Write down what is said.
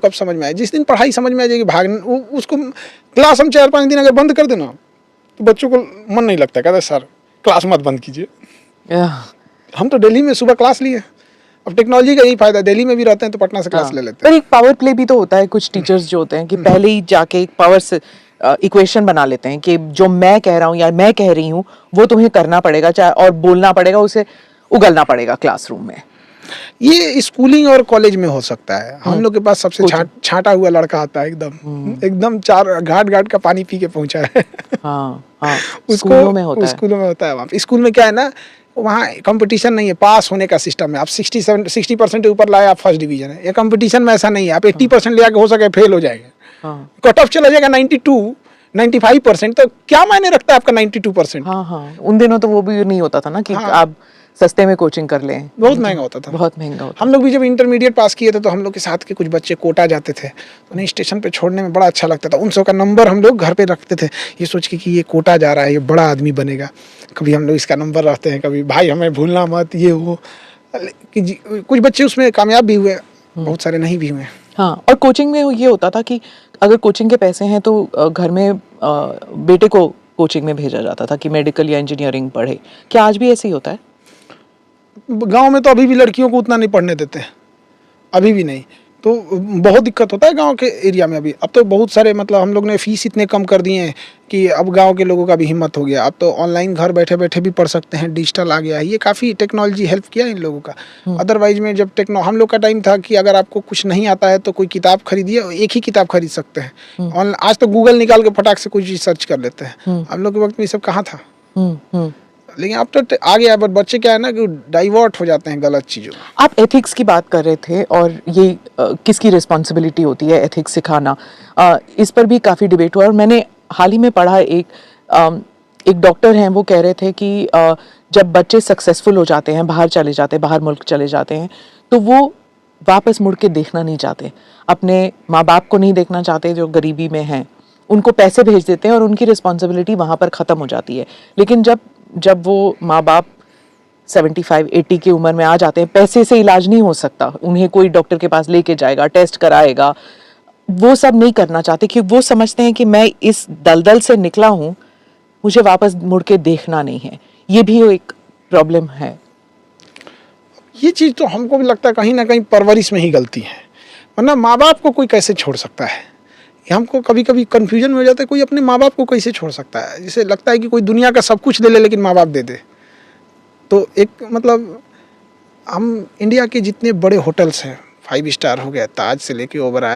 कब समझ में आए? जिस दिन पढ़ाई समझ में आ जाएगी उसको क्लास हम 4-5 दिन अगर बंद कर देना तो बच्चों को मन नहीं लगता, कहता सर क्लास मत बंद कीजिए। हम तो दिल्ली में सुबह क्लास लिए, अब टेक्नोलॉजी का यही फायदा, दिल्ली में भी रहते हैं तो पटना से क्लास ले लेते हैं। पर एक पावर प्ले भी तो होता है, कुछ टीचर्स जो होते हैं कि पहले ही जाके एक पावर से इक्वेशन बना लेते हैं कि जो मैं कह रहा हूँ या मैं कह रही हूँ वो तुम्हें करना पड़ेगा, चाहे और बोलना पड़ेगा, उसे उगलना पड़ेगा क्लासरूम में। ये स्कूलिंग और कॉलेज में हो सकता है। हम लोग के पास सबसे छाटा हुआ लड़का आता है, एकदम 4 घाट का पानी पी के पहुंचा है। स्कूलों में होता है, स्कूलों में होता है। वहाँ स्कूल में क्या है ना, वहाँ कंपटीशन नहीं है, पास होने का सिस्टम है। आप 60% के ऊपर लाए आप फर्स्ट डिवीजन है। ये कंपटीशन में ऐसा नहीं है, आप 80% ले आके हो सके फेल हो जाएगा, कट ऑफ चला जाएगा 92-95%, तो क्या मायने रखता है आपका 92%? उन दिनों तो वो भी नहीं होता था ना कि आप सस्ते में कोचिंग कर लें, बहुत महंगा होता था, बहुत महंगा होता। हम लोग भी जब इंटरमीडिएट पास किए थे तो हम लोग के साथ के कुछ बच्चे कोटा जाते थे, उन्हें स्टेशन पे छोड़ने में बड़ा अच्छा लगता था। उन सब का नंबर हम लोग घर पे रखते थे, ये सोच के कि ये कोटा जा रहा है, ये बड़ा आदमी बनेगा, कभी हम लोग इसका नंबर रखते हैं, कभी भाई हमें भूलना मत, ये वो। कुछ बच्चे उसमें कामयाब भी हुए, बहुत सारे नहीं भी हुए। हाँ, और कोचिंग में ये होता था कि अगर कोचिंग के पैसे हैं तो घर में बेटे को कोचिंग में भेजा जाता था कि मेडिकल या इंजीनियरिंग पढ़े। क्या आज भी ऐसे ही होता है? गांव में तो अभी भी लड़कियों को उतना नहीं पढ़ने देते हैं, अभी भी नहीं, तो बहुत दिक्कत होता है गांव के एरिया में अभी। अब तो बहुत सारे मतलब हम लोग ने फीस इतने कम कर दिए हैं कि अब गांव के लोगों का भी हिम्मत हो गया, अब तो ऑनलाइन घर बैठे बैठे भी पढ़ सकते हैं, डिजिटल आ गया है। ये काफ़ी टेक्नोलॉजी हेल्प किया इन लोगों का। अदरवाइज में जब हम लोग का टाइम था कि अगर आपको कुछ नहीं आता है तो कोई किताब खरीदिए, एक ही किताब खरीद सकते हैं। आज तो गूगल निकाल के फटाक से कुछ चीज़ सर्च कर लेते हैं, हम लोग के वक्त में ये सब कहाँ था। लेकिन अब तो आ गया, बट बच्चे क्या है ना कि डाइवर्ट हो जाते हैं गलत चीज़ों। आप एथिक्स की बात कर रहे थे और ये किसकी रिस्पॉन्सिबिलिटी होती है एथिक्स सिखाना, इस पर भी काफ़ी डिबेट हुआ। और मैंने हाल ही में पढ़ा, एक डॉक्टर हैं, वो कह रहे थे कि जब बच्चे सक्सेसफुल हो जाते हैं, बाहर चले जाते हैं, बाहर मुल्क चले जाते हैं, तो वो वापस मुड़ के देखना नहीं चाहते, अपने माँ बाप को नहीं देखना चाहते जो गरीबी में हैं, उनको पैसे भेज देते हैं और उनकी रिस्पॉन्सिबिलिटी वहाँ पर ख़त्म हो जाती है। लेकिन जब वो माँ बाप 75-80 की उम्र में आ जाते हैं, पैसे से इलाज नहीं हो सकता, उन्हें कोई डॉक्टर के पास लेके जाएगा, टेस्ट कराएगा, वो सब नहीं करना चाहते क्योंकि वो समझते हैं कि मैं इस दलदल से निकला हूँ, मुझे वापस मुड़ के देखना नहीं है। ये भी एक प्रॉब्लम है। ये चीज़ तो हमको भी लगता है कहीं ना कहीं परवरिश में ही गलती है, वरना माँ बाप को कोई कैसे छोड़ सकता है। हमको कभी कभी कन्फ्यूजन में हो जाता है, कोई अपने माँ बाप को कैसे छोड़ सकता है। जैसे लगता है कि कोई दुनिया का सब कुछ ले ले लेकिन माँ बाप दे दे। तो एक मतलब हम इंडिया के जितने बड़े होटल्स हैं, 5 स्टार हो गया, ताज से लेके ओबराय,